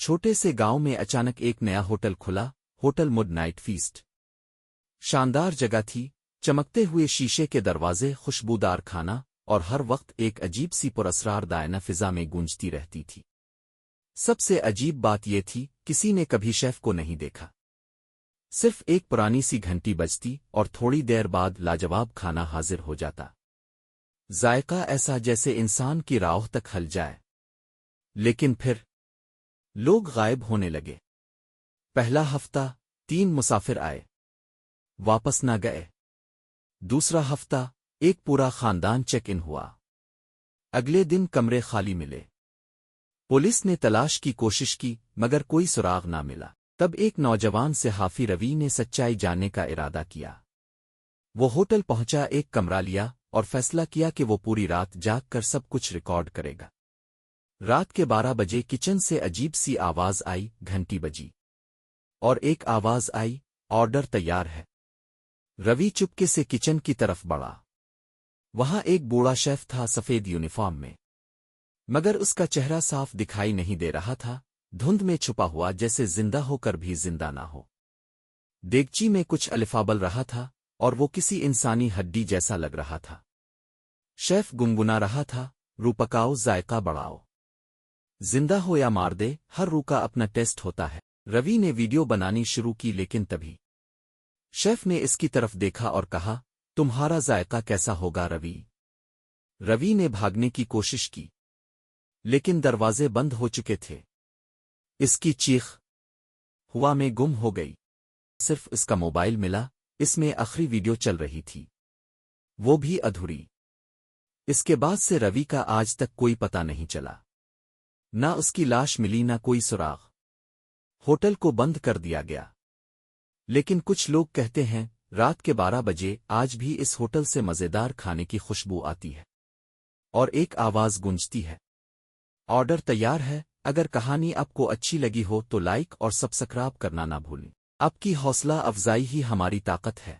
چھوٹے سے گاؤں میں اچانک ایک نیا ہوٹل کھلا، ہوٹل مڈ نائٹ فیسٹ۔ شاندار جگہ تھی، چمکتے ہوئے شیشے کے دروازے، خوشبودار کھانا، اور ہر وقت ایک عجیب سی پراسرار دائنہ فضا میں گونجتی رہتی تھی۔ سب سے عجیب بات یہ تھی، کسی نے کبھی شیف کو نہیں دیکھا۔ صرف ایک پرانی سی گھنٹی بجتی اور تھوڑی دیر بعد لاجواب کھانا حاضر ہو جاتا، ذائقہ ایسا جیسے انسان کی راہ تک ہل جائے۔ لیکن پھر لوگ غائب ہونے لگے۔ پہلا ہفتہ 3 مسافر آئے، واپس نہ گئے۔ دوسرا ہفتہ ایک پورا خاندان چیک ان ہوا۔ اگلے دن کمرے خالی ملے۔ پولیس نے تلاش کی کوشش کی مگر کوئی سراغ نہ ملا۔ تب ایک نوجوان صحافی روی نے سچائی جاننے کا ارادہ کیا۔ وہ ہوٹل پہنچا، ایک کمرہ لیا اور فیصلہ کیا کہ وہ پوری رات جاگ کر سب کچھ ریکارڈ کرے گا۔ رات کے 12 بجے کچن سے عجیب سی آواز آئی، گھنٹی بجی اور ایک آواز آئی، آرڈر تیار ہے۔ روی چپکے سے کچن کی طرف بڑھا۔ وہاں ایک بوڑھا شیف تھا، سفید یونیفارم میں، مگر اس کا چہرہ صاف دکھائی نہیں دے رہا تھا، دھند میں چھپا ہوا جیسے زندہ ہو کر بھی زندہ نہ ہو۔ دیگچی میں کچھ الفابل رہا تھا اور وہ کسی انسانی ہڈی جیسا لگ رہا تھا۔ شیف گنگنا رہا تھا، رو پکاؤ، ذائقہ بڑھاؤ، زندہ ہو یا مار دے، ہر رو کا اپنا ٹیسٹ ہوتا ہے۔ روی نے ویڈیو بنانی شروع کی، لیکن تبھی شیف نے اس کی طرف دیکھا اور کہا، تمہارا ذائقہ کیسا ہوگا روی؟ روی نے بھاگنے کی کوشش کی، لیکن دروازے بند ہو چکے تھے۔ اس کی چیخ ہوا میں گم ہو گئی۔ صرف اس کا موبائل ملا، اس میں آخری ویڈیو چل رہی تھی، وہ بھی ادھوری۔ اس کے بعد سے روی کا آج تک کوئی پتہ نہیں چلا، نہ اس کی لاش ملی، نہ کوئی سراغ۔ ہوٹل کو بند کر دیا گیا، لیکن کچھ لوگ کہتے ہیں رات کے 12 بجے آج بھی اس ہوٹل سے مزیدار کھانے کی خوشبو آتی ہے اور ایک آواز گونجتی ہے، آرڈر تیار ہے۔ اگر کہانی آپ کو اچھی لگی ہو تو لائک اور سبسکرائب کرنا نہ بھولیں۔ آپ کی حوصلہ افزائی ہی ہماری طاقت ہے۔